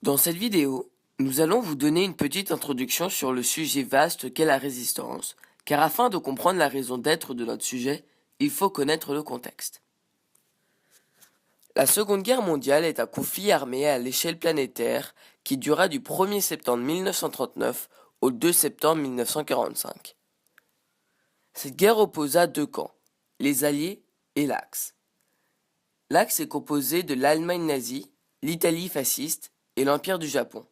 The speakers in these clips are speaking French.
Dans cette vidéo, nous allons vous donner une petite introduction sur le sujet vaste qu'est la résistance, car afin de comprendre la raison d'être de notre sujet, il faut connaître le contexte. La Seconde Guerre mondiale est un conflit armé à l'échelle planétaire qui dura du 1er septembre 1939 au 2 septembre 1945. Cette guerre opposa deux camps, les Alliés et l'Axe. L'Axe est composé de l'Allemagne nazie, l'Italie fasciste et l'Empire du Japon.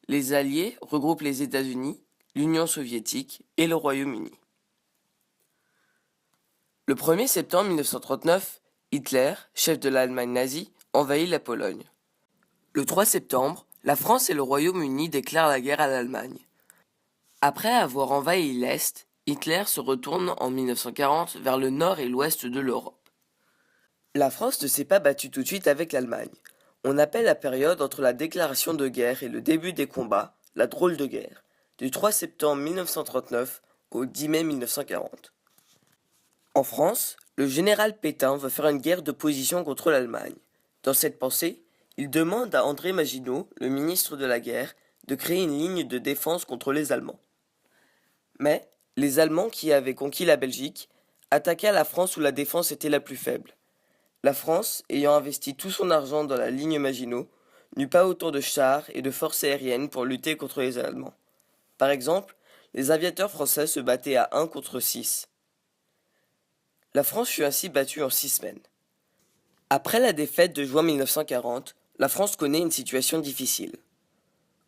Les Alliés regroupent les États-Unis, l'Union soviétique et le Royaume-Uni. Le 1er septembre 1939, Hitler, chef de l'Allemagne nazie, envahit la Pologne. Le 3 septembre, la France et le Royaume-Uni déclarent la guerre à l'Allemagne. Après avoir envahi l'Est, Hitler se retourne en 1940 vers le nord et l'ouest de l'Europe. La France ne s'est pas battue tout de suite avec l'Allemagne. On appelle la période entre la déclaration de guerre et le début des combats la drôle de guerre, du 3 septembre 1939 au 10 mai 1940. En France, le général Pétain veut faire une guerre de position contre l'Allemagne. Dans cette pensée, il demande à André Maginot, le ministre de la Guerre, de créer une ligne de défense contre les Allemands. Mais les Allemands qui avaient conquis la Belgique attaquaient la France où la défense était la plus faible. La France, ayant investi tout son argent dans la ligne Maginot, n'eut pas autant de chars et de forces aériennes pour lutter contre les Allemands. Par exemple, les aviateurs français se battaient à 1 contre 6. La France fut ainsi battue en 6 semaines. Après la défaite de juin 1940, la France connaît une situation difficile.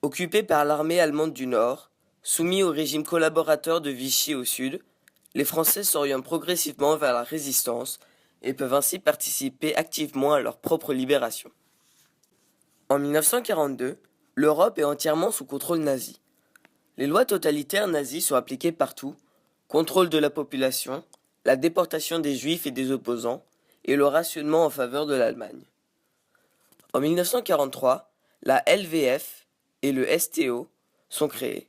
Occupée par l'armée allemande du Nord, soumis au régime collaborateur de Vichy au Sud, les Français s'orientent progressivement vers la résistance et peuvent ainsi participer activement à leur propre libération. En 1942, l'Europe est entièrement sous contrôle nazi. Les lois totalitaires nazies sont appliquées partout, contrôle de la population, la déportation des juifs et des opposants, et le rationnement en faveur de l'Allemagne. En 1943, la LVF et le STO sont créés.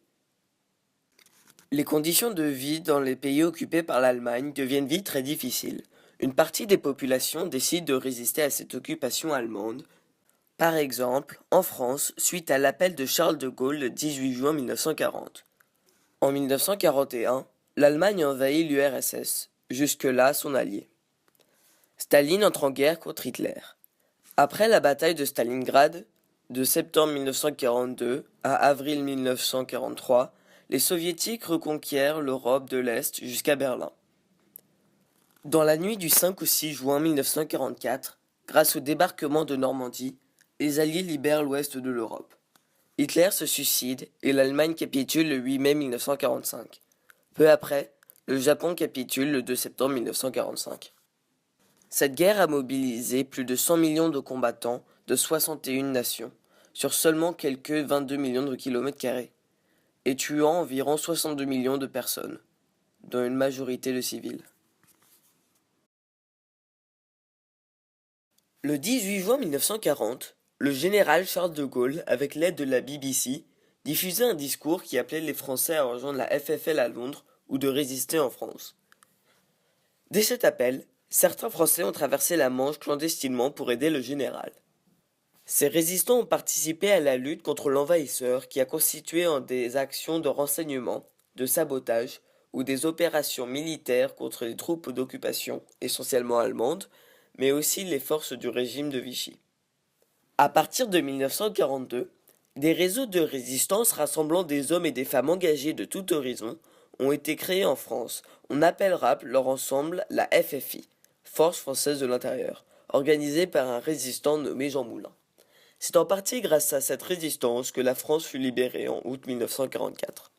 Les conditions de vie dans les pays occupés par l'Allemagne deviennent vite très difficiles. Une partie des populations décide de résister à cette occupation allemande. Par exemple, en France, suite à l'appel de Charles de Gaulle le 18 juin 1940. En 1941, l'Allemagne envahit l'URSS, jusque-là son allié. Staline entre en guerre contre Hitler. Après la bataille de Stalingrad, de septembre 1942 à avril 1943, les Soviétiques reconquièrent l'Europe de l'Est jusqu'à Berlin. Dans la nuit du 5 au 6 juin 1944, grâce au débarquement de Normandie, les Alliés libèrent l'ouest de l'Europe. Hitler se suicide et l'Allemagne capitule le 8 mai 1945. Peu après, le Japon capitule le 2 septembre 1945. Cette guerre a mobilisé plus de 100 millions de combattants de 61 nations, sur seulement quelques 22 millions de kilomètres carrés, et tuant environ 62 millions de personnes, dont une majorité de civils. Le 18 juin 1940, le général Charles de Gaulle, avec l'aide de la BBC, diffusait un discours qui appelait les Français à rejoindre la FFL à Londres ou de résister en France. Dès cet appel, certains Français ont traversé la Manche clandestinement pour aider le général. Ces résistants ont participé à la lutte contre l'envahisseur qui a constitué en des actions de renseignement, de sabotage ou des opérations militaires contre les troupes d'occupation, essentiellement allemandes, mais aussi les forces du régime de Vichy. À partir de 1942, des réseaux de résistance rassemblant des hommes et des femmes engagés de tout horizon ont été créés en France. On appellera leur ensemble la FFI, Force française de l'intérieur, organisée par un résistant nommé Jean Moulin. C'est en partie grâce à cette résistance que la France fut libérée en août 1944.